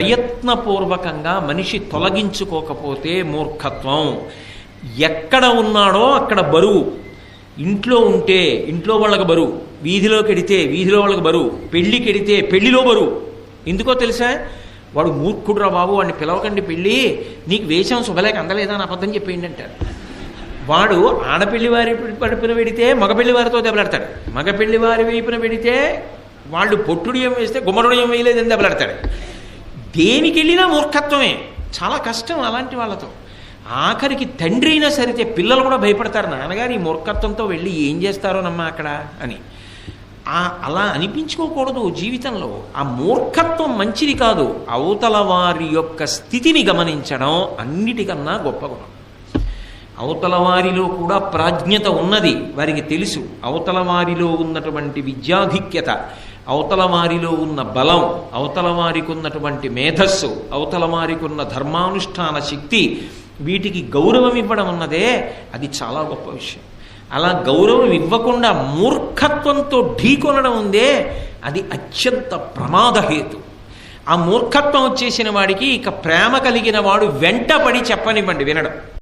ప్రయత్నపూర్వకంగా మనిషి తొలగించుకోకపోతే మూర్ఖత్వం. ఎక్కడ ఉన్నాడో అక్కడ బరువు. ఇంట్లో ఉంటే ఇంట్లో వాళ్ళకి బరువు, వీధిలోకి వెడితే వీధిలో వాళ్ళకి బరువు, పెళ్ళికి వెడితే పెళ్లిలో బరువు. ఎందుకో తెలుసా? వాడు మూర్ఖుడురా బాబు, వాడిని పిలవకండి పెళ్ళి, నీకు వేషం శుభలేక అందలేదా అని అబద్ధం చెప్పేయండి అంటారు. వాడు ఆడపెళ్లి వారి వైపున పెడితే మగపెళ్లి వారితో దెబ్బలాడతాడు, మగపెళ్లి వారి వైపున పెడితే వాళ్ళు పొట్టుడియం వేస్తే గుమ్మడుడియం వేయలేదని దెబ్బలాడతాడు. దేనికి వెళ్ళినా మూర్ఖత్వమే. చాలా కష్టం అలాంటి వాళ్ళతో. ఆఖరికి తండ్రి అయినా సరితే పిల్లలు కూడా భయపడతారు, నాన్నగారు ఈ మూర్ఖత్వంతో వెళ్ళి ఏం చేస్తారోనమ్మా అక్కడ అని. అలా అనిపించుకోకూడదు జీవితంలో. ఆ మూర్ఖత్వం మంచిది కాదు. అవతల వారి యొక్క స్థితిని గమనించడం అన్నిటికన్నా గొప్ప గుణం. అవతల వారిలో కూడా ప్రాజ్ఞత ఉన్నది, వారికి తెలుసు. అవతల వారిలో ఉన్నటువంటి విద్యాధిక్యత, అవతల వారిలో ఉన్న బలం, అవతల వారికి ఉన్నటువంటి మేధస్సు, అవతల వారికి ఉన్న ధర్మానుష్ఠాన శక్తి, వీటికి గౌరవం ఇవ్వడం ఉన్నదే అది చాలా గొప్ప విషయం. అలా గౌరవం ఇవ్వకుండా మూర్ఖత్వంతో ఢీకొనడం ఉందే అది అత్యంత ప్రమాదహేతు. ఆ మూర్ఖత్వం వచ్చేసిన వాడికి ఇక ప్రేమ కలిగిన వాడు వెంటపడి చెప్పనివ్వండి వినడం.